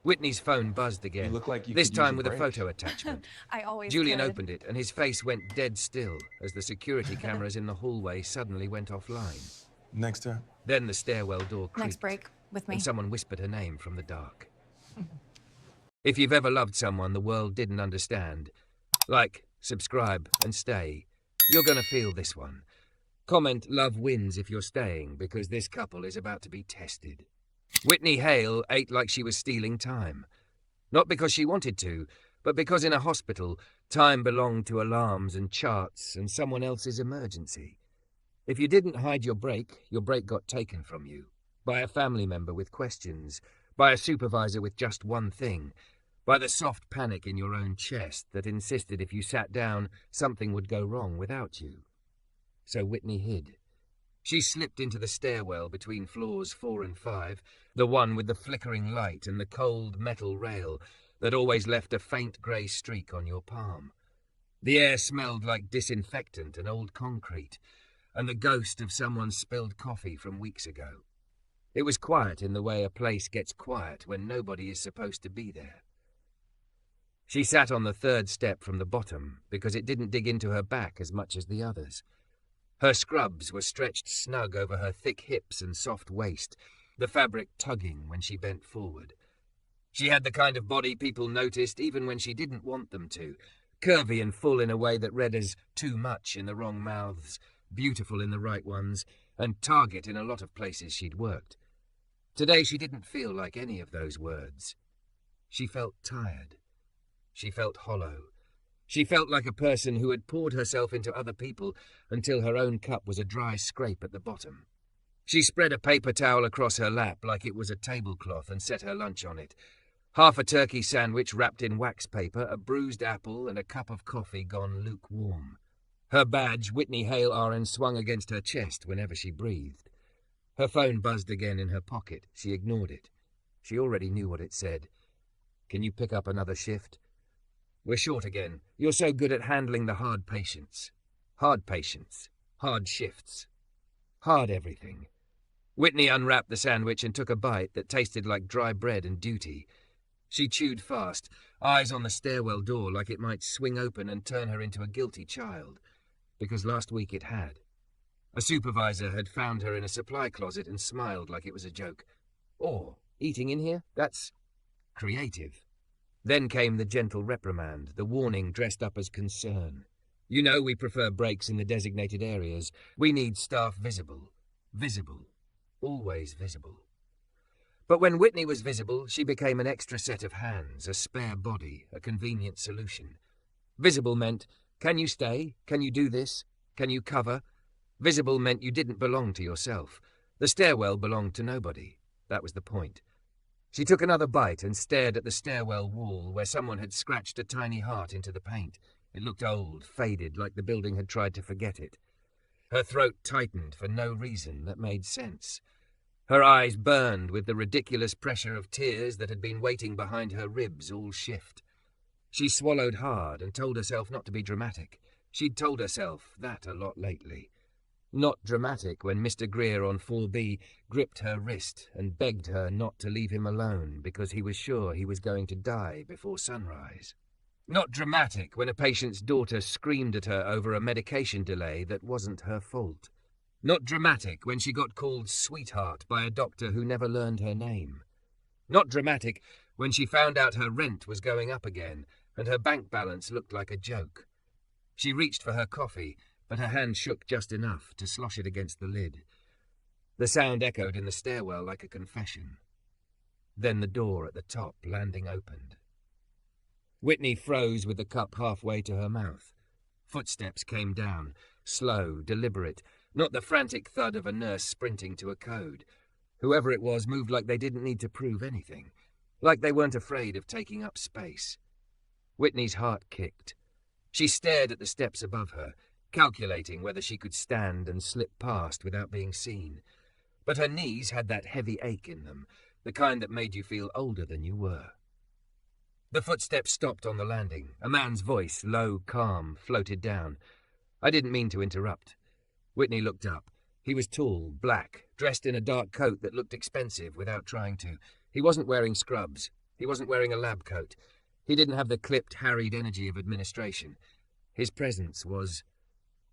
Whitney's phone buzzed You again, look like you this could use time a with a break. photo attachment. I always Julian could. opened it, and his face went dead still as the security cameras in the hallway suddenly went offline. Next time. Then the stairwell door creaked, Next break with me. and someone whispered her name from the dark. If you've ever loved someone the world didn't understand, like, subscribe, and stay, you're gonna feel this one. Comment love wins if you're staying, because this couple is about to be tested. Whitney Hale ate like she was stealing time. Not because she wanted to, but because in a hospital, time belonged to alarms and charts and someone else's emergency. If you didn't hide your break got taken from you. By a family member with questions, by a supervisor with just one thing, by the soft panic in your own chest that insisted if you sat down, something would go wrong without you. So Whitney hid. She slipped into the stairwell between floors 4 and 5, the one with the flickering light and the cold metal rail that always left a faint grey streak on your palm. The air smelled like disinfectant and old concrete, and the ghost of someone's spilled coffee from weeks ago. It was quiet in the way a place gets quiet when nobody is supposed to be there. She sat on the 3rd step from the bottom because it didn't dig into her back as much as the others. Her scrubs were stretched snug over her thick hips and soft waist, the fabric tugging when she bent forward. She had the kind of body people noticed even when she didn't want them to, curvy and full in a way that read as too much in the wrong mouths, beautiful in the right ones, and target in a lot of places she'd worked. Today she didn't feel like any of those words. She felt tired. She felt hollow. She felt like a person who had poured herself into other people until her own cup was a dry scrape at the bottom. She spread a paper towel across her lap like it was a tablecloth and set her lunch on it. Half a turkey sandwich wrapped in wax paper, a bruised apple, and a cup of coffee gone lukewarm. Her badge, Whitney Hale RN, swung against her chest whenever she breathed. Her phone buzzed again in her pocket. She ignored it. She already knew what it said. "Can you pick up another shift? We're short again. You're so good at handling the hard patients. Hard patients. Hard shifts. Hard everything." Whitney unwrapped the sandwich and took a bite that tasted like dry bread and duty. She chewed fast, eyes on the stairwell door like it might swing open and turn her into a guilty child. Because last week it had. A supervisor had found her in a supply closet and smiled like it was a joke. "Oh, eating in here? That's creative." Then came the gentle reprimand, the warning dressed up as concern. "You know we prefer breaks in the designated areas. We need staff visible. Visible. Always visible." But when Whitney was visible, she became an extra set of hands, a spare body, a convenient solution. Visible meant, can you stay? Can you do this? Can you cover? Visible meant you didn't belong to yourself. The stairwell belonged to nobody. That was the point. She took another bite and stared at the stairwell wall where someone had scratched a tiny heart into the paint. It looked old, faded, like the building had tried to forget it. Her throat tightened for no reason that made sense. Her eyes burned with the ridiculous pressure of tears that had been waiting behind her ribs all shift. She swallowed hard and told herself not to be dramatic. She'd told herself that a lot lately. Not dramatic when Mr. Greer on 4B gripped her wrist and begged her not to leave him alone because he was sure he was going to die before sunrise. Not dramatic when a patient's daughter screamed at her over a medication delay that wasn't her fault. Not dramatic when she got called sweetheart by a doctor who never learned her name. Not dramatic when she found out her rent was going up again and her bank balance looked like a joke. She reached for her coffee, but her hand shook just enough to slosh it against the lid. The sound echoed in the stairwell like a confession. Then the door at the top landing opened. Whitney froze with the cup halfway to her mouth. Footsteps came down, slow, deliberate, not the frantic thud of a nurse sprinting to a code. Whoever it was moved like they didn't need to prove anything, like they weren't afraid of taking up space. Whitney's heart kicked. She stared at the steps above her, calculating whether she could stand and slip past without being seen. But her knees had that heavy ache in them, the kind that made you feel older than you were. The footsteps stopped on the landing. A man's voice, low, calm, floated down. "I didn't mean to interrupt." Whitney looked up. He was tall, black, dressed in a dark coat that looked expensive without trying to. He wasn't wearing scrubs. He wasn't wearing a lab coat. He didn't have the clipped, harried energy of administration. His presence was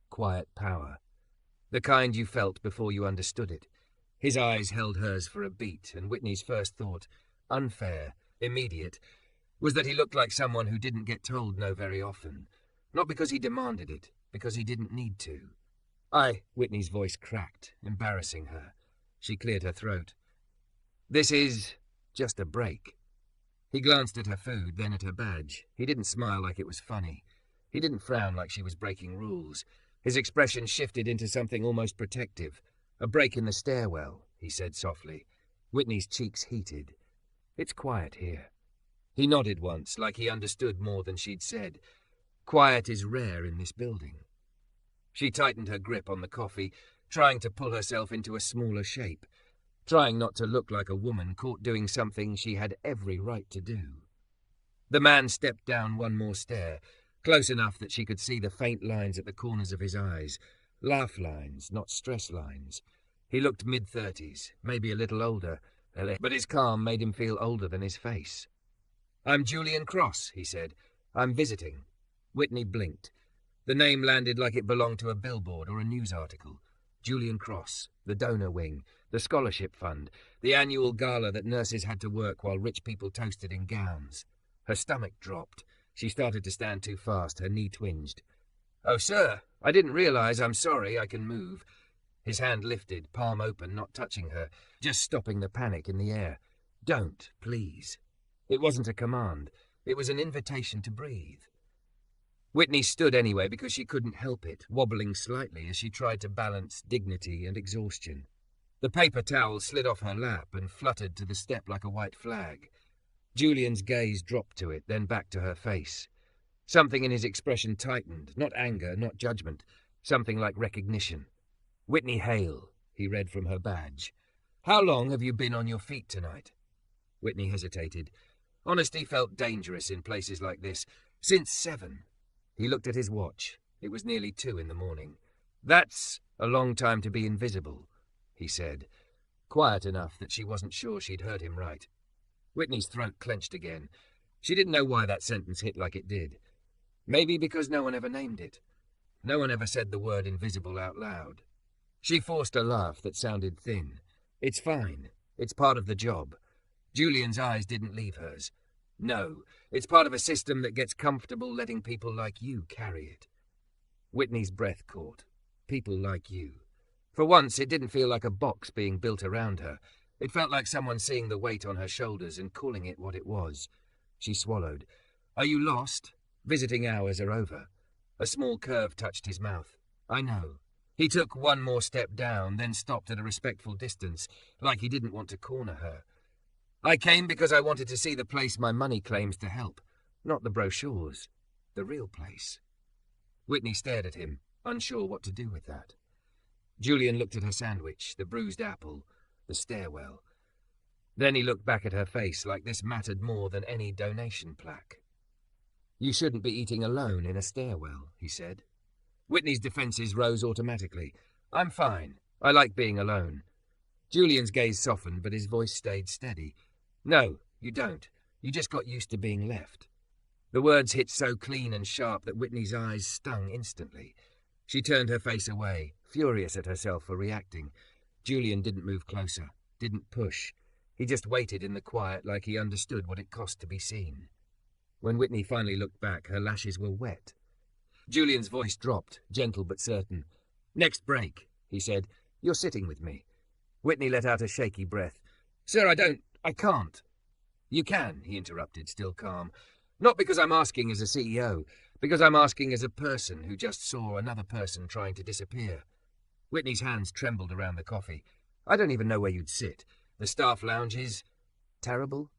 quiet power. The kind you felt before you understood it. His eyes held hers for a beat, and Whitney's first thought, unfair, immediate, was that he looked like someone who didn't get told no very often. Not because he demanded it, because he didn't need to. Whitney's voice cracked, embarrassing her. She cleared her throat. This is just a break. He glanced at her food, then at her badge. He didn't smile like it was funny. He didn't frown like she was breaking rules. His expression shifted into something almost protective. A break in the stairwell, he said softly. Whitney's cheeks heated. It's quiet here. He nodded once, like he understood more than she'd said. Quiet is rare in this building. She tightened her grip on the coffee, trying to pull herself into a smaller shape, trying not to look like a woman caught doing something she had every right to do. The man stepped down one more stair, close enough that she could see the faint lines at the corners of his eyes. Laugh lines, not stress lines. He looked mid-30s, maybe a little older, but his calm made him feel older than his face. I'm Julian Cross, he said. I'm visiting. Whitney blinked. The name landed like it belonged to a billboard or a news article. Julian Cross, the donor wing, the scholarship fund, the annual gala that nurses had to work while rich people toasted in gowns. Her stomach dropped. She started to stand too fast. Her knee twinged. Oh, sir, I didn't realize. I'm sorry. I can move. His hand lifted, palm open, not touching her, just stopping the panic in the air. Don't, please. It wasn't a command. It was an invitation to breathe. Whitney stood anyway because she couldn't help it, wobbling slightly as she tried to balance dignity and exhaustion. The paper towel slid off her lap and fluttered to the step like a white flag. Julian's gaze dropped to it, then back to her face. Something in his expression tightened, not anger, not judgment, something like recognition. Whitney Hale, he read from her badge. How long have you been on your feet tonight? Whitney hesitated. Honesty felt dangerous in places like this. Since 7. He looked at his watch. It was nearly 2 in the morning. That's a long time to be invisible, he said, quiet enough that she wasn't sure she'd heard him right. Whitney's throat clenched again. She didn't know why that sentence hit like it did. Maybe because no one ever named it. No one ever said the word invisible out loud. She forced a laugh that sounded thin. It's fine. It's part of the job. Julian's eyes didn't leave hers. No, it's part of a system that gets comfortable letting people like you carry it. Whitney's breath caught. People like you. For once, it didn't feel like a box being built around her. It felt like someone seeing the weight on her shoulders and calling it what it was. She swallowed. Are you lost? Visiting hours are over. A small curve touched his mouth. I know. He took one more step down, then stopped at a respectful distance, like he didn't want to corner her. I came because I wanted to see the place my money claims to help. Not the brochures. The real place. Whitney stared at him, unsure what to do with that. Julian looked at her sandwich, the bruised apple, the stairwell. Then he looked back at her face like this mattered more than any donation plaque. You shouldn't be eating alone in a stairwell, he said. Whitney's defenses rose automatically. I'm fine. I like being alone. Julian's gaze softened, but his voice stayed steady. No, you don't. You just got used to being left. The words hit so clean and sharp that Whitney's eyes stung instantly. She turned her face away, furious at herself for reacting. Julian didn't move closer, didn't push. He just waited in the quiet like he understood what it cost to be seen. When Whitney finally looked back, her lashes were wet. Julian's voice dropped, gentle but certain. Next break, he said. You're sitting with me. Whitney let out a shaky breath. Sir, I can't. You can, he interrupted, still calm. Not because I'm asking as a CEO, because I'm asking as a person who just saw another person trying to disappear. Whitney's hands trembled around the coffee. I don't even know where you'd sit. The staff lounge is terrible?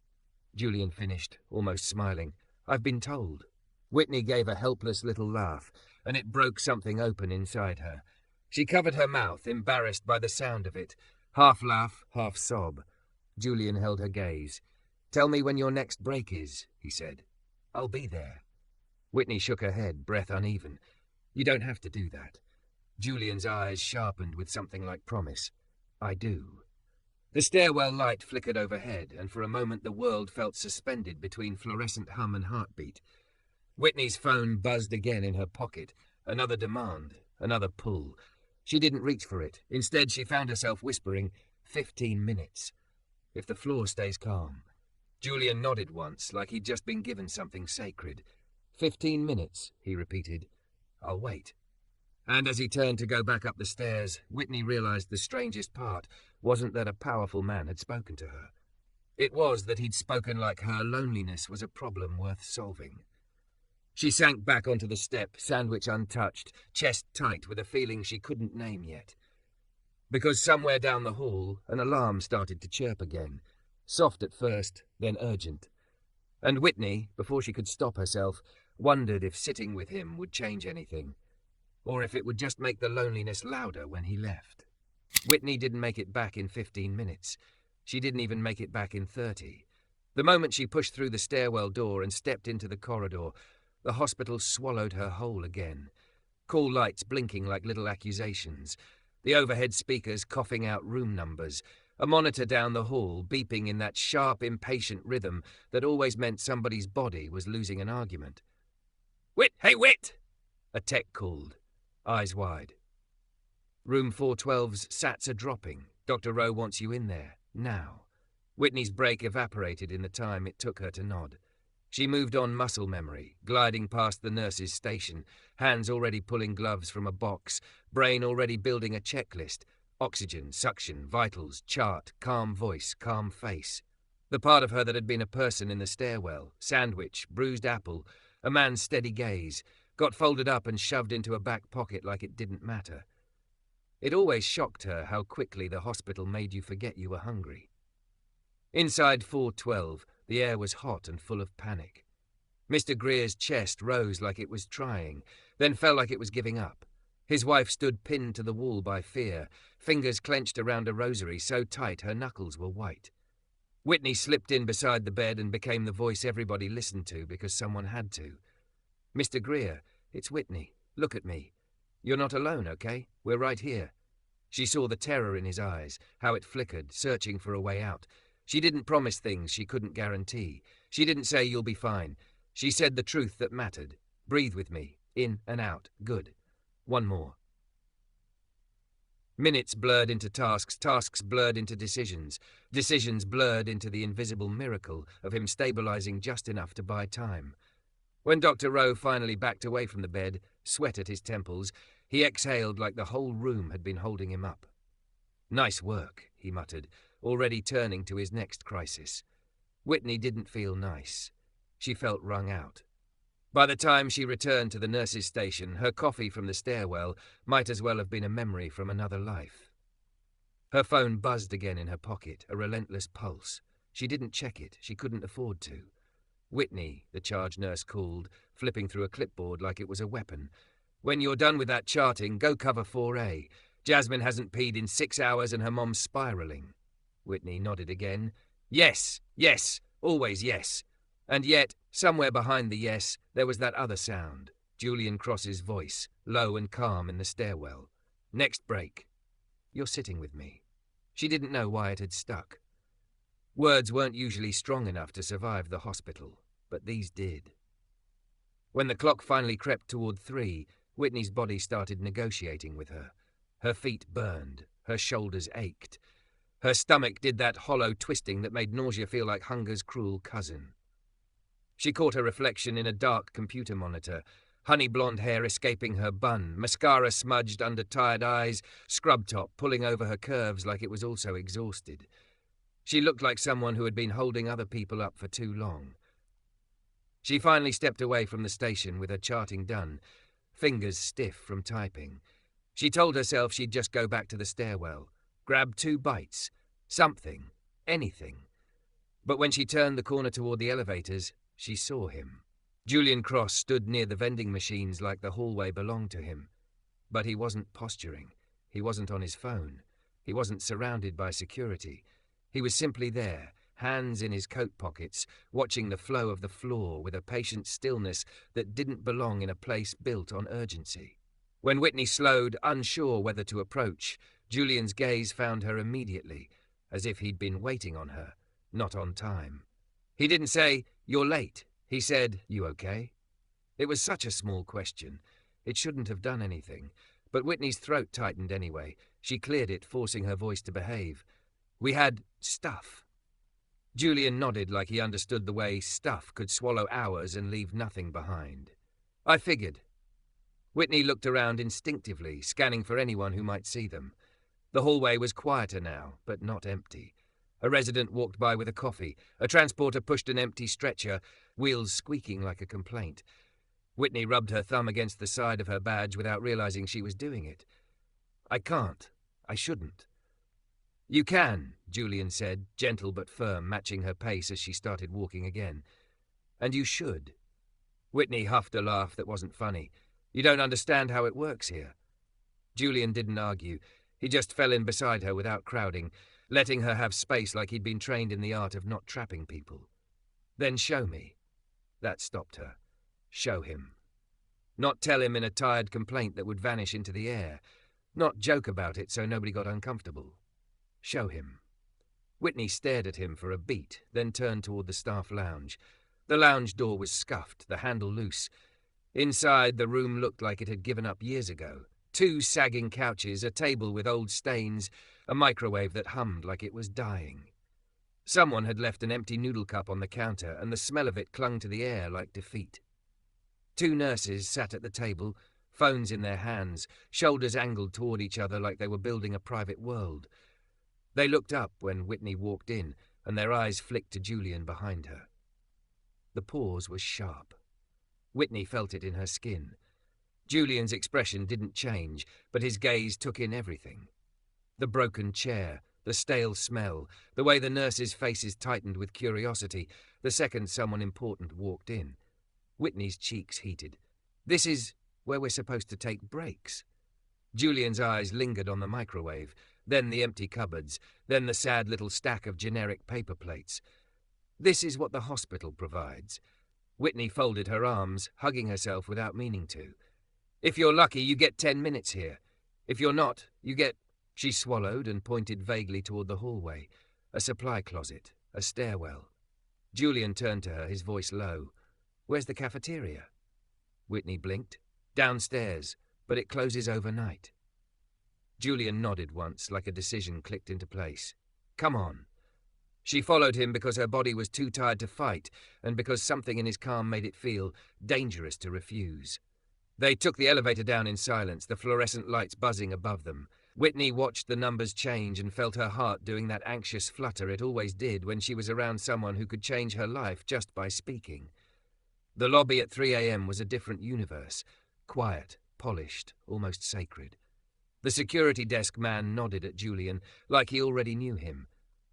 Julian finished, almost smiling. I've been told. Whitney gave a helpless little laugh, and it broke something open inside her. She covered her mouth, embarrassed by the sound of it. Half laugh, half sob. Julian held her gaze. Tell me when your next break is, he said. I'll be there. Whitney shook her head, breath uneven. You don't have to do that. Julian's eyes sharpened with something like promise. I do. The stairwell light flickered overhead, and for a moment the world felt suspended between fluorescent hum and heartbeat. Whitney's phone buzzed again in her pocket. Another demand, another pull. She didn't reach for it. Instead, she found herself whispering, 15 minutes. If the floor stays calm. Julian nodded once, like he'd just been given something sacred. 15 minutes, he repeated. I'll wait. And as he turned to go back up the stairs, Whitney realized the strangest part wasn't that a powerful man had spoken to her. It was that he'd spoken like her loneliness was a problem worth solving. She sank back onto the step, sandwich untouched, chest tight with a feeling she couldn't name yet. Because somewhere down the hall, an alarm started to chirp again. Soft at first, then urgent. And Whitney, before she could stop herself, wondered if sitting with him would change anything, or if it would just make the loneliness louder when he left. Whitney didn't make it back in 15 minutes. She didn't even make it back in 30. The moment she pushed through the stairwell door and stepped into the corridor, the hospital swallowed her whole again. Call lights blinking like little accusations, the overhead speakers coughing out room numbers, a monitor down the hall beeping in that sharp, impatient rhythm that always meant somebody's body was losing an argument. "Whit! Hey, Whit!" a tech called, eyes wide. Room 412's sats are dropping. Dr. Rowe wants you in there, now. Whitney's break evaporated in the time it took her to nod. She moved on muscle memory, gliding past the nurse's station, hands already pulling gloves from a box, brain already building a checklist. Oxygen, suction, vitals, chart, calm voice, calm face. The part of her that had been a person in the stairwell, sandwich, bruised apple, a man's steady gaze, got folded up and shoved into a back pocket like it didn't matter. It always shocked her how quickly the hospital made you forget you were hungry. Inside 412, the air was hot and full of panic. Mr. Greer's chest rose like it was trying, then fell like it was giving up. His wife stood pinned to the wall by fear, fingers clenched around a rosary so tight her knuckles were white. Whitney slipped in beside the bed and became the voice everybody listened to because someone had to. "Mr. Greer, it's Whitney. Look at me. You're not alone, okay? We're right here." She saw the terror in his eyes, how it flickered, searching for a way out. She didn't promise things she couldn't guarantee. She didn't say you'll be fine. She said the truth that mattered. Breathe with me. In and out. Good. One more. Minutes blurred into tasks, tasks blurred into decisions, decisions blurred into the invisible miracle of him stabilizing just enough to buy time. When Dr. Rowe finally backed away from the bed, sweat at his temples, he exhaled like the whole room had been holding him up. "Nice work," he muttered, already turning to his next crisis. Whitney didn't feel nice. She felt wrung out. By the time she returned to the nurse's station, her coffee from the stairwell might as well have been a memory from another life. Her phone buzzed again in her pocket, a relentless pulse. She didn't check it. She couldn't afford to. "Whitney," the charge nurse called, flipping through a clipboard like it was a weapon. "When you're done with that charting, go cover 4A. Jasmine hasn't peed in 6 hours and her mom's spiraling." Whitney nodded again. "Yes, yes, always yes." And yet, somewhere behind the yes, there was that other sound, Julian Cross's voice, low and calm in the stairwell. "Next break. You're sitting with me." She didn't know why it had stuck. Words weren't usually strong enough to survive the hospital, but these did. When the clock finally crept toward 3, Whitney's body started negotiating with her. Her feet burned, her shoulders ached. Her stomach did that hollow twisting that made nausea feel like hunger's cruel cousin. She caught her reflection in a dark computer monitor, honey blonde hair escaping her bun, mascara smudged under tired eyes, scrub top pulling over her curves like it was also exhausted. She looked like someone who had been holding other people up for too long. She finally stepped away from the station with her charting done, fingers stiff from typing. She told herself she'd just go back to the stairwell, grab 2 bites, something, anything. But when she turned the corner toward the elevators, she saw him. Julian Cross stood near the vending machines like the hallway belonged to him. But he wasn't posturing. He wasn't on his phone. He wasn't surrounded by security. He was simply there, hands in his coat pockets, watching the flow of the floor with a patient stillness that didn't belong in a place built on urgency. When Whitney slowed, unsure whether to approach, Julian's gaze found her immediately, as if he'd been waiting on her, not on time. He didn't say, "You're late." He said, "You okay?" It was such a small question. It shouldn't have done anything. But Whitney's throat tightened anyway. She cleared it, forcing her voice to behave. "We had stuff." Julian nodded like he understood the way stuff could swallow hours and leave nothing behind. "I figured." Whitney looked around instinctively, scanning for anyone who might see them. The hallway was quieter now, but not empty. A resident walked by with a coffee. A transporter pushed an empty stretcher, wheels squeaking like a complaint. Whitney rubbed her thumb against the side of her badge without realizing she was doing it. "I can't. I shouldn't." "You can," Julian said, gentle but firm, matching her pace as she started walking again. "And you should." Whitney huffed a laugh that wasn't funny. "You don't understand how it works here." Julian didn't argue. He just fell in beside her without crowding, letting her have space like he'd been trained in the art of not trapping people. "Then show me." That stopped her. Show him. Not tell him in a tired complaint that would vanish into the air. Not joke about it so nobody got uncomfortable. Show him. Whitney stared at him for a beat, then turned toward the staff lounge. The lounge door was scuffed, the handle loose. Inside, the room looked like it had given up years ago. 2 sagging couches, a table with old stains, a microwave that hummed like it was dying. Someone had left an empty noodle cup on the counter, and the smell of it clung to the air like defeat. 2 nurses sat at the table, phones in their hands, shoulders angled toward each other like they were building a private world. They looked up when Whitney walked in, and their eyes flicked to Julian behind her. The pause was sharp. Whitney felt it in her skin. Julian's expression didn't change, but his gaze took in everything. The broken chair, the stale smell, the way the nurses' faces tightened with curiosity the second someone important walked in. Whitney's cheeks heated. "This is where we're supposed to take breaks." Julian's eyes lingered on the microwave, then the empty cupboards, then the sad little stack of generic paper plates. "This is what the hospital provides." Whitney folded her arms, hugging herself without meaning to. "If you're lucky, you get 10 minutes here. If you're not, you get—" She swallowed and pointed vaguely toward the hallway. A supply closet, a stairwell. Julian turned to her, his voice low. "Where's the cafeteria?" Whitney blinked. "Downstairs, but it closes overnight." Julian nodded once, like a decision clicked into place. "Come on." She followed him because her body was too tired to fight, and because something in his calm made it feel dangerous to refuse. They took the elevator down in silence, the fluorescent lights buzzing above them. Whitney watched the numbers change and felt her heart doing that anxious flutter it always did when she was around someone who could change her life just by speaking. The lobby at 3 a.m. was a different universe, quiet, polished, almost sacred. The security desk man nodded at Julian, like he already knew him.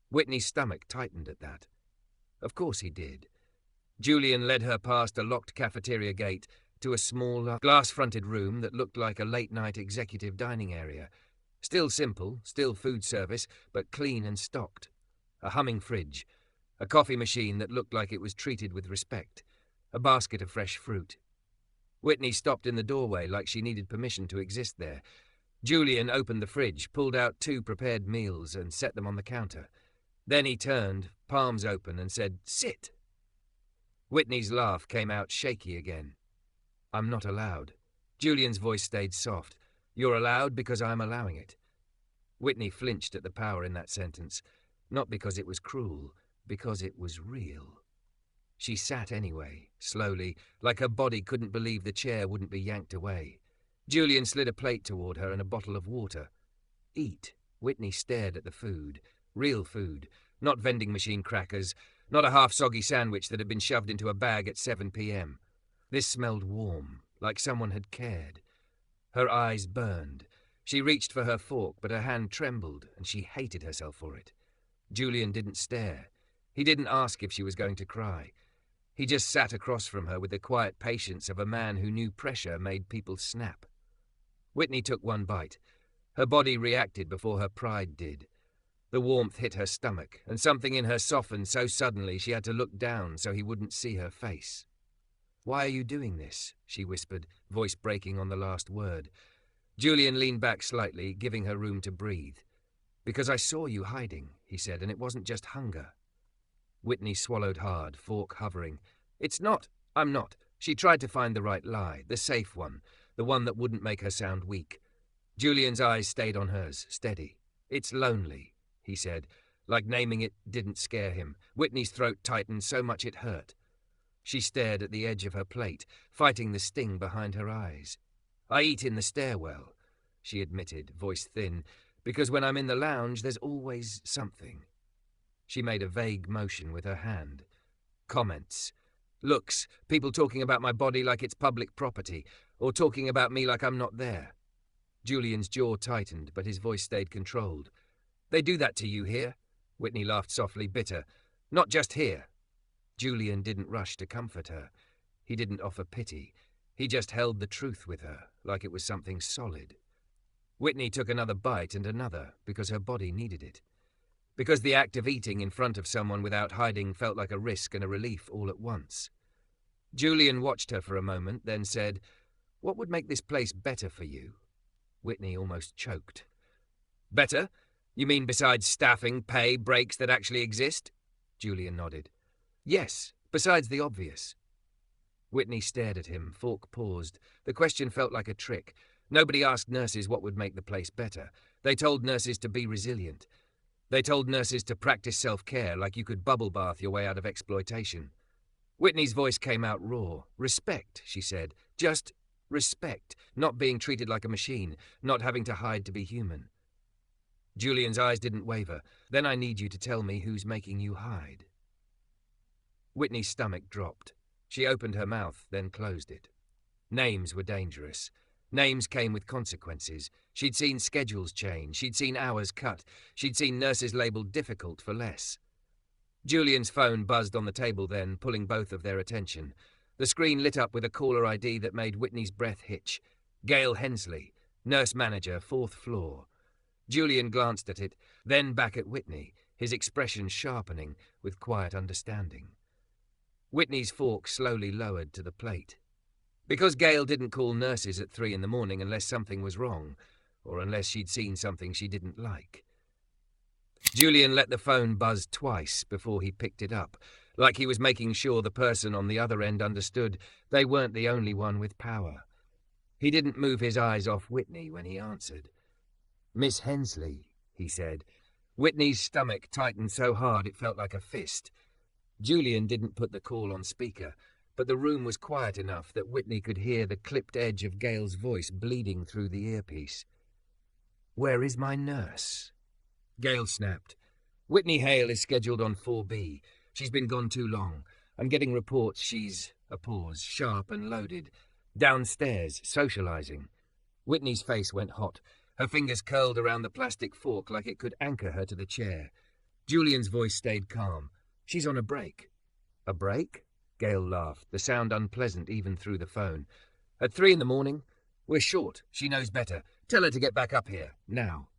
Whitney's stomach tightened at that. Of course he did. Julian led her past a locked cafeteria gate to a small, glass-fronted room that looked like a late-night executive dining area. Still simple, still food service, but clean and stocked. A humming fridge, a coffee machine that looked like it was treated with respect, a basket of fresh fruit. Whitney stopped in the doorway like she needed permission to exist there. Julian opened the fridge, pulled out 2 prepared meals, and set them on the counter. Then he turned, palms open, and said, "Sit." Whitney's laugh came out shaky again. "I'm not allowed." Julian's voice stayed soft. "You're allowed because I'm allowing it." Whitney flinched at the power in that sentence, not because it was cruel, because it was real. She sat anyway, slowly, like her body couldn't believe the chair wouldn't be yanked away. Julian slid a plate toward her and a bottle of water. "Eat." Whitney stared at the food. Real food, not vending machine crackers, not a half-soggy sandwich that had been shoved into a bag at 7 p.m. This smelled warm, like someone had cared. Her eyes burned. She reached for her fork, but her hand trembled, and she hated herself for it. Julian didn't stare. He didn't ask if she was going to cry. He just sat across from her with the quiet patience of a man who knew pressure made people snap. Whitney took one bite. Her body reacted before her pride did. The warmth hit her stomach, and something in her softened so suddenly she had to look down so he wouldn't see her face. "Why are you doing this?" she whispered, voice breaking on the last word. Julian leaned back slightly, giving her room to breathe. Because I saw you hiding, he said, and it wasn't just hunger. Whitney swallowed hard, fork hovering. It's not. I'm not. She tried to find the right lie, the safe one, the one that wouldn't make her sound weak. Julian's eyes stayed on hers, steady. It's lonely, he said. Like naming it didn't scare him. Whitney's throat tightened so much it hurt. She stared at the edge of her plate, fighting the sting behind her eyes. I eat in the stairwell, she admitted, voice thin, because when I'm in the lounge, there's always something. She made a vague motion with her hand. Comments. Looks, people talking about my body like it's public property, or talking about me like I'm not there. Julian's jaw tightened, but his voice stayed controlled. They do that to you here? Whitney laughed softly, bitter. Not just here. Julian didn't rush to comfort her. He didn't offer pity. He just held the truth with her, like it was something solid. Whitney took another bite and another, because her body needed it. Because the act of eating in front of someone without hiding felt like a risk and a relief all at once. Julian watched her for a moment, then said, "What would make this place better for you?" Whitney almost choked. Better? You mean besides staffing, pay, breaks that actually exist? Julian nodded. Yes, besides the obvious. Whitney stared at him, fork paused. The question felt like a trick. Nobody asked nurses what would make the place better. They told nurses to be resilient. They told nurses to practice self-care like you could bubble bath your way out of exploitation. Whitney's voice came out raw. Respect, she said. Just respect, not being treated like a machine, not having to hide to be human. Julian's eyes didn't waver. Then I need you to tell me who's making you hide. Whitney's stomach dropped. She opened her mouth, then closed it. Names were dangerous. Names came with consequences. She'd seen schedules change. She'd seen hours cut. She'd seen nurses labelled difficult for less. Julian's phone buzzed on the table then, pulling both of their attention. The screen lit up with a caller ID that made Whitney's breath hitch. Gail Hensley, nurse manager, 4th floor. Julian glanced at it, then back at Whitney, his expression sharpening with quiet understanding. Whitney's fork slowly lowered to the plate. Because Gail didn't call nurses at 3 a.m. unless something was wrong, or unless she'd seen something she didn't like. Julian let the phone buzz twice before he picked it up, like he was making sure the person on the other end understood they weren't the only one with power. He didn't move his eyes off Whitney when he answered. "Miss Hensley," he said. Whitney's stomach tightened so hard it felt like a fist. Julian didn't put the call on speaker, but the room was quiet enough that Whitney could hear the clipped edge of Gail's voice bleeding through the earpiece. "Where is my nurse?" Gail snapped. "Whitney Hale is scheduled on 4B. She's been gone too long. I'm getting reports she's," a pause, sharp and loaded, "downstairs, socializing." Whitney's face went hot. Her fingers curled around the plastic fork like it could anchor her to the chair. Julian's voice stayed calm. "She's on a break." "A break?" Gail laughed, the sound unpleasant even through the phone. "At 3 a.m? We're short. She knows better. Tell her to get back up here, now."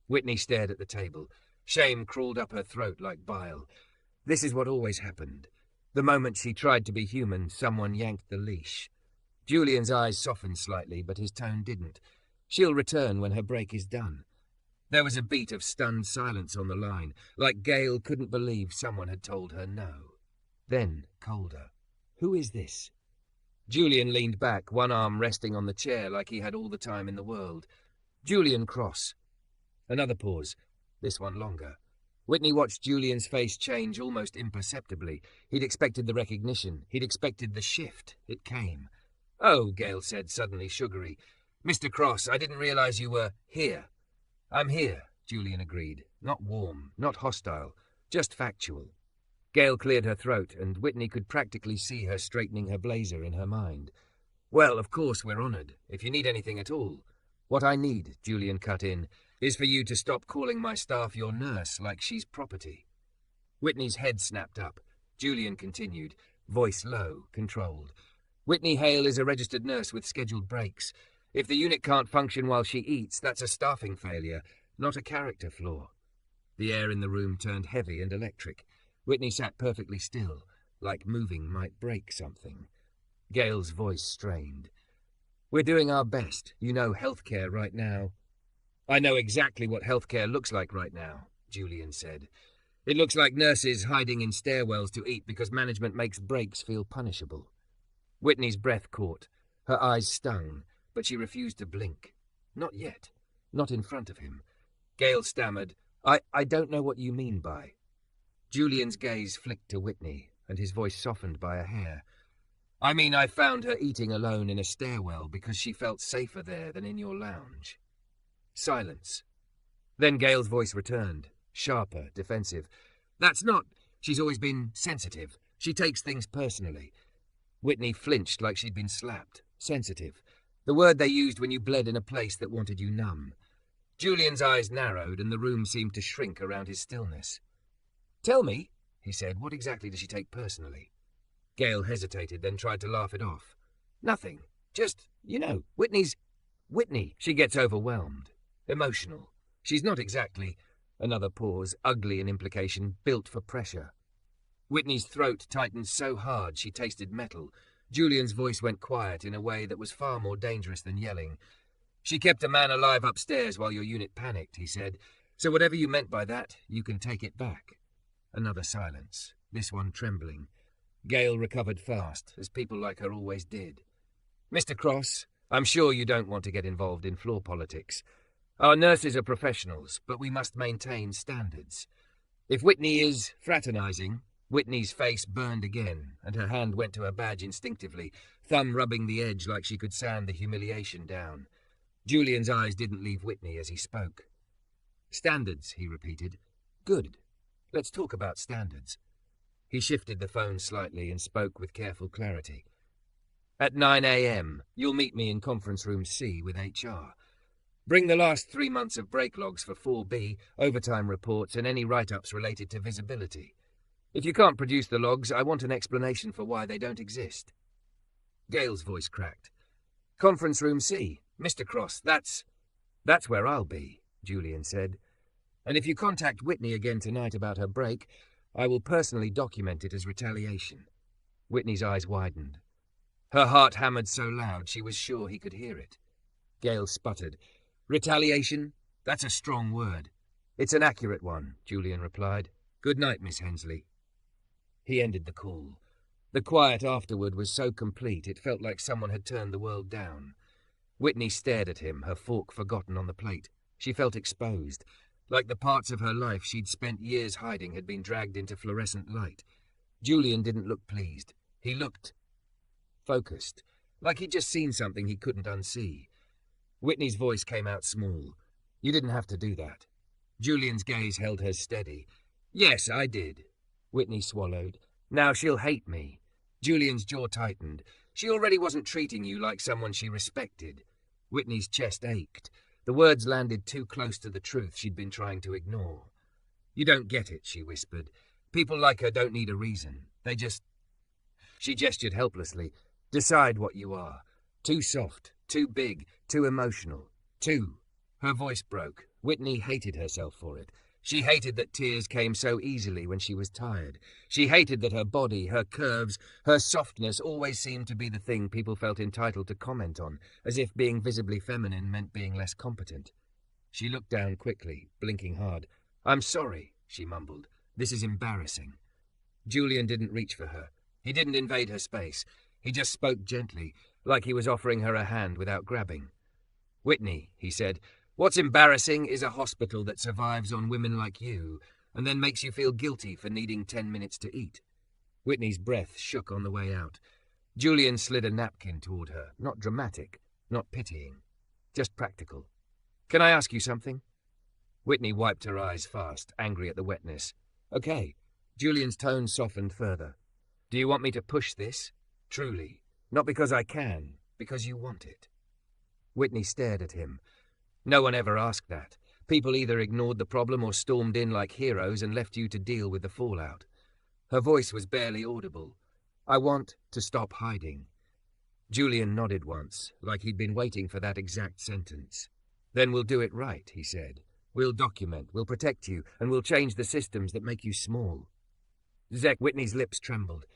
Whitney stared at the table. Shame crawled up her throat like bile. This is what always happened. The moment she tried to be human, someone yanked the leash. Julian's eyes softened slightly, but his tone didn't. "She'll return when her break is done." There was a beat of stunned silence on the line, like Gail couldn't believe someone had told her no. Then, colder. "Who is this?" Julian leaned back, one arm resting on the chair like he had all the time in the world. "Julian Cross." Another pause, this one longer. Whitney watched Julian's face change almost imperceptibly. He'd expected the recognition. He'd expected the shift. It came. "Oh," Gail said, suddenly sugary. "Mr. Cross, I didn't realize you were here." "I'm here," Julian agreed. Not warm, not hostile, just factual. Gail cleared her throat, and Whitney could practically see her straightening her blazer in her mind. "Well, of course we're honored, if you need anything at all. What I need," Julian cut in, "is for you to stop calling my staff your nurse like she's property." Whitney's head snapped up. Julian continued, voice low, controlled. "Whitney Hale is a registered nurse with scheduled breaks. If the unit can't function while she eats, that's a staffing failure, not a character flaw." The air in the room turned heavy and electric. Whitney sat perfectly still, like moving might break something. Gail's voice strained. "We're doing our best. You know, healthcare right now." I know exactly what healthcare looks like right now, Julian said. It looks like nurses hiding in stairwells to eat because management makes breaks feel punishable. Whitney's breath caught. Her eyes stung, but she refused to blink. Not yet. Not in front of him. Gale stammered, I don't know what you mean by. Julian's gaze flicked to Whitney, and his voice softened by a hair. I mean, I found her eating alone in a stairwell because she felt safer there than in your lounge. Silence. Then Gale's voice returned, sharper, defensive. That's not... She's always been sensitive. She takes things personally. Whitney flinched like she'd been slapped. Sensitive. The word they used when you bled in a place that wanted you numb. Julian's eyes narrowed and the room seemed to shrink around his stillness. Tell me, he said, what exactly does she take personally? Gale hesitated, then tried to laugh it off. Nothing. Just, Whitney. She gets overwhelmed. Emotional. She's not exactly, another pause, ugly in implication, built for pressure. Whitney's throat tightened so hard she tasted metal. Julian's voice went quiet in a way that was far more dangerous than yelling. She kept a man alive upstairs while your unit panicked, he said. So whatever you meant by that, you can take it back. Another silence, this one trembling. Gale recovered fast, as people like her always did. Mr. Cross, I'm sure you don't want to get involved in floor politics. Our nurses are professionals, but we must maintain standards. If Whitney is fraternizing... Whitney's face burned again, and her hand went to her badge instinctively, thumb rubbing the edge like she could sand the humiliation down. Julian's eyes didn't leave Whitney as he spoke. Standards, he repeated. Good. Let's talk about standards. He shifted the phone slightly and spoke with careful clarity. At 9 a.m., you'll meet me in conference room C with HR. Bring the last 3 months of break logs for 4B, overtime reports, and any write-ups related to visibility. If you can't produce the logs, I want an explanation for why they don't exist. Gale's voice cracked. Conference room C, Mr. Cross, that's where I'll be, Julian said. And if you contact Whitney again tonight about her break, I will personally document it as retaliation. Whitney's eyes widened. Her heart hammered so loud she was sure he could hear it. Gale sputtered. Retaliation? That's a strong word. It's an accurate one, Julian replied. Good night, Miss Hensley. He ended the call. The quiet afterward was so complete it felt like someone had turned the world down. Whitney stared at him, her fork forgotten on the plate. She felt exposed, like the parts of her life she'd spent years hiding had been dragged into fluorescent light. Julian didn't look pleased. He looked focused, like he'd just seen something he couldn't unsee. Whitney's voice came out small. You didn't have to do that. Julian's gaze held hers steady. Yes, I did. Whitney swallowed. Now she'll hate me. Julian's jaw tightened. She already wasn't treating you like someone she respected. Whitney's chest ached. The words landed too close to the truth she'd been trying to ignore. You don't get it, she whispered. People like her don't need a reason. They just... She gestured helplessly. Decide what you are. Too soft, too big, too emotional. Too. Her voice broke. Whitney hated herself for it. She hated that tears came so easily when she was tired. She hated that her body, her curves, her softness always seemed to be the thing people felt entitled to comment on, as if being visibly feminine meant being less competent. She looked down quickly, blinking hard. I'm sorry, she mumbled. This is embarrassing. Julian didn't reach for her. He didn't invade her space. He just spoke gently, like he was offering her a hand without grabbing. Whitney, he said, what's embarrassing is a hospital that survives on women like you and then makes you feel guilty for needing 10 minutes to eat. Whitney's breath shook on the way out. Julian slid a napkin toward her, not dramatic, not pitying, just practical. Can I ask you something? Whitney wiped her eyes fast, angry at the wetness. Okay. Julian's tone softened further. Do you want me to push this? Truly. Not because I can, because you want it. Whitney stared at him. No one ever asked that. People either ignored the problem or stormed in like heroes and left you to deal with the fallout. Her voice was barely audible. I want to stop hiding. Julian nodded once, like he'd been waiting for that exact sentence. Then we'll do it right, he said. We'll document, we'll protect you, and we'll change the systems that make you small. Whitney's lips trembled.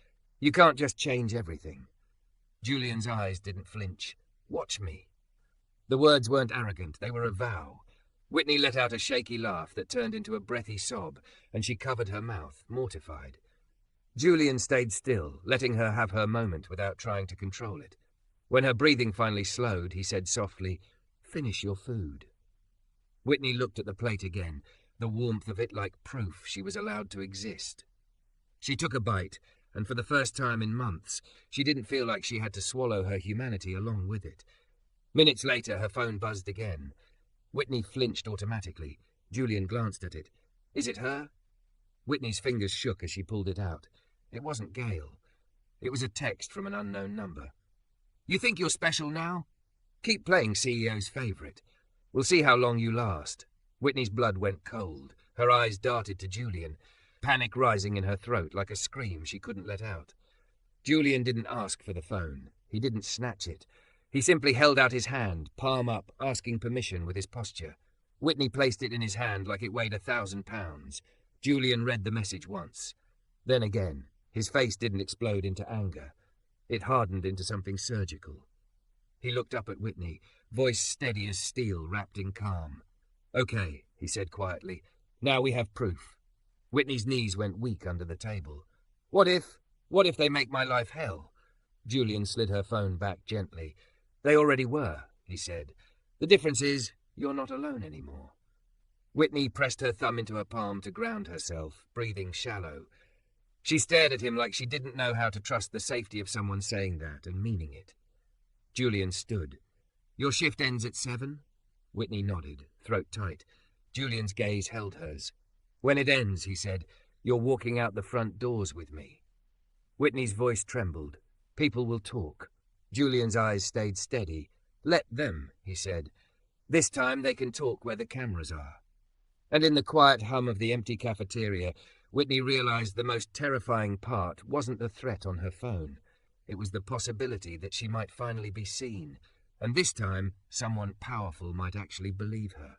You can't just change everything. Julian's eyes didn't flinch. Watch me. The words weren't arrogant, they were a vow. Whitney let out a shaky laugh that turned into a breathy sob, and she covered her mouth, mortified. Julian stayed still, letting her have her moment without trying to control it. When her breathing finally slowed, he said softly, "Finish your food." Whitney looked at the plate again, the warmth of it like proof she was allowed to exist. She took a bite, and for the first time in months, she didn't feel like she had to swallow her humanity along with it. Minutes later, her phone buzzed again. Whitney flinched automatically. Julian glanced at it. "Is it her?" Whitney's fingers shook as she pulled it out. It wasn't Gail. It was a text from an unknown number. "You think you're special now? Keep playing CEO's favourite. We'll see how long you last." Whitney's blood went cold. Her eyes darted to Julian, panic rising in her throat like a scream she couldn't let out. Julian didn't ask for the phone. He didn't snatch it. He simply held out his hand, palm up, asking permission with his posture. Whitney placed it in his hand like it weighed 1,000 pounds. Julian read the message once. Then again, his face didn't explode into anger. It hardened into something surgical. He looked up at Whitney, voice steady as steel, wrapped in calm. "Okay," he said quietly. "Now we have proof." Whitney's knees went weak under the table. What if they make my life hell?" Julian slid her phone back gently. "They already were," he said. "The difference is, you're not alone anymore." Whitney pressed her thumb into her palm to ground herself, breathing shallow. She stared at him like she didn't know how to trust the safety of someone saying that and meaning it. Julian stood. "Your shift ends at 7? Whitney nodded, throat tight. Julian's gaze held hers. "When it ends," he said, "you're walking out the front doors with me." Whitney's voice trembled. "People will talk." Julian's eyes stayed steady. "Let them," he said. "This time they can talk where the cameras are." And in the quiet hum of the empty cafeteria, Whitney realized the most terrifying part wasn't the threat on her phone. It was the possibility that she might finally be seen, and this time someone powerful might actually believe her.